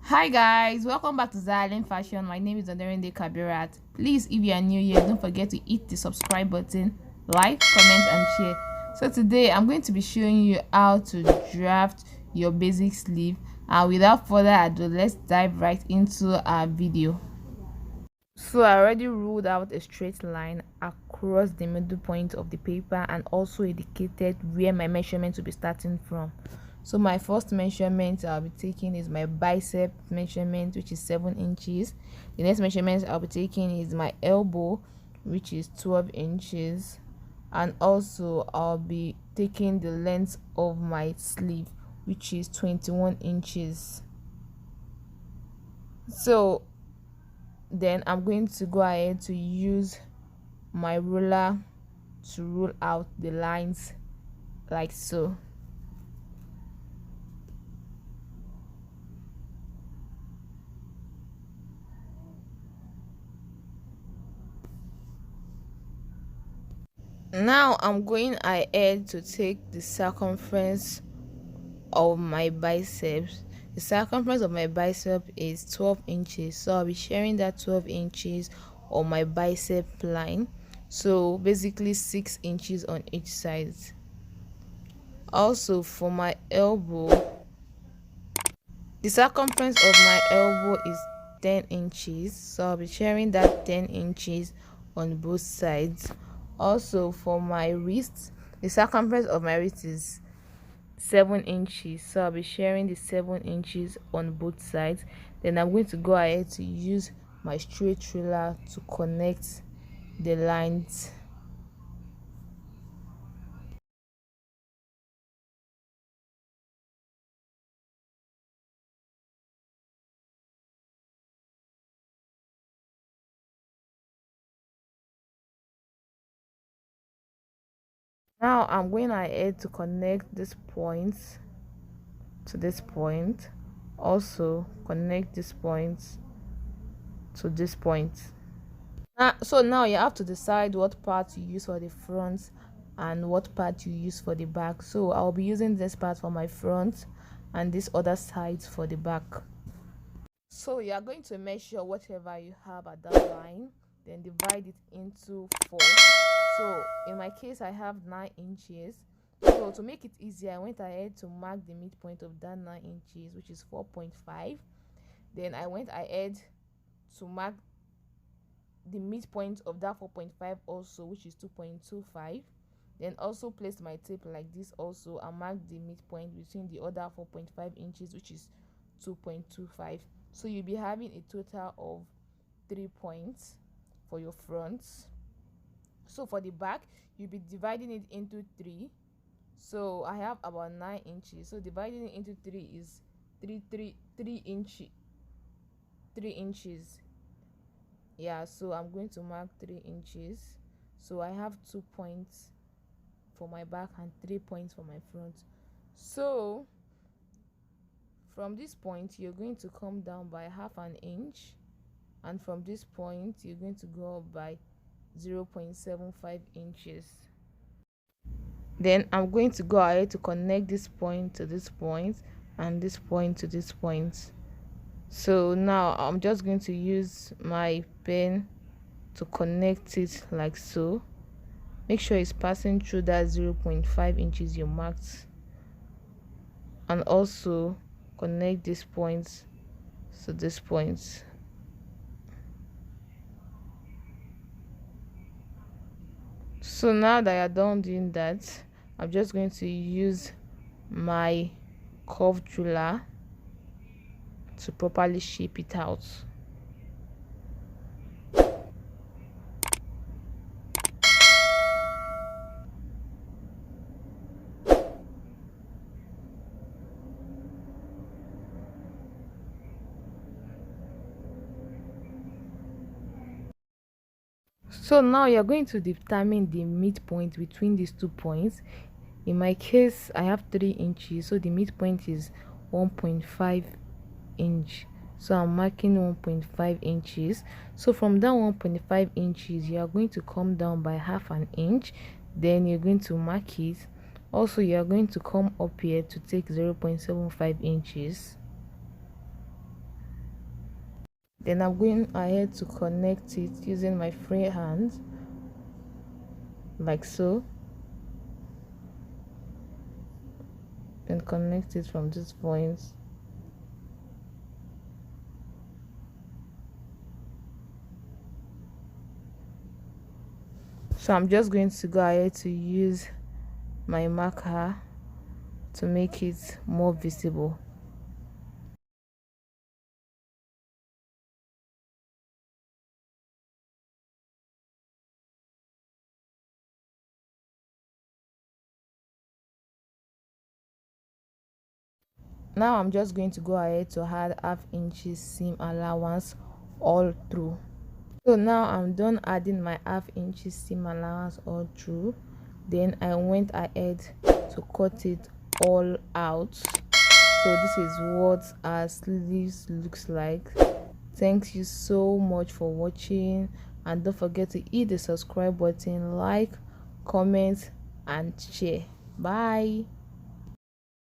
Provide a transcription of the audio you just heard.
Hi guys, welcome back to Zalin Fashion. My name is Aderinde Kabirat. Please, if you are new here, don't forget to hit the subscribe button, like, comment and share. So today I'm going to be showing you how to draft your basic sleeve, and without further ado, let's dive right into our video. So I already ruled out a straight line across the middle point of the paper and also indicated where my measurement will be starting from. So my first measurement I'll be taking is my bicep measurement, which is 7 inches. The next measurement I'll be taking is my elbow, which is 12 inches. And also I'll be taking the length of my sleeve, which is 21 inches. So then I'm going to go ahead to use my ruler to rule out the lines like so. Now I'm going ahead to take the circumference of my biceps. The circumference of my bicep is 12 inches, so I'll be sharing that 12 inches on my bicep line, so basically 6 inches on each side. Also for my elbow, the circumference of my elbow is 10 inches, so I'll be sharing that 10 inches on both sides. Also for my wrist, the circumference of my wrist is 7 inches, so I'll be sharing the 7 inches on both sides. Then I'm going to go ahead to use my straight ruler to connect the lines. Now I'm going ahead to connect this point to this point, also connect this point to this point. So now you have to decide what part you use for the front and what part you use for the back. So I'll be using this part for my front and this other side for the back. So you are going to measure whatever you have at that line, then divide it into 4. So in my case I have 9 inches. So to make it easier, I went ahead to mark the midpoint of that 9 inches, which is 4.5. Then I went ahead to mark the midpoint of that 4.5 also, which is 2.25. Then also placed my tape like this also and marked the midpoint between the other 4.5 inches, which is 2.25. So you'll be having a total of 3 points for your front. So for the back, you'll be dividing it into 3. So I have about 9 inches, so dividing it into 3 is 3 inches. Yeah, so I'm going to mark 3 inches. So I have 2 points for my back and 3 points for my front. So from this point you're going to come down by half an inch, and from this point you're going to go up by 0.75 inches. Then I'm going to go ahead to connect this point to this point and this point to this point. So now I'm just going to use my pen to connect it like so. Make sure it's passing through that 0.5 inches you marked, and also connect this point to this point. So now that you're done doing that, I'm just going to use my curved ruler to properly shape it out. So now you're going to determine the midpoint between these 2 points. In my case I have 3 inches, so the midpoint is 1.5 inch, so I'm marking 1.5 inches. So from that 1.5 inches you are going to come down by half an inch, then you're going to mark it. Also you are going to come up here to take 0.75 inches. Then I'm going ahead to connect it using my free hand, like so, and connect it from this point. So I'm just going to go ahead to use my marker to make it more visible. Now I'm just going to go ahead to add ½ inch seam allowance all through. So now I'm done adding my ½ inch seam allowance all through. Then I went ahead to cut it all out. So this is what our sleeves looks like. Thank you so much for watching, and don't forget to hit the subscribe button, like, comment and share. Bye.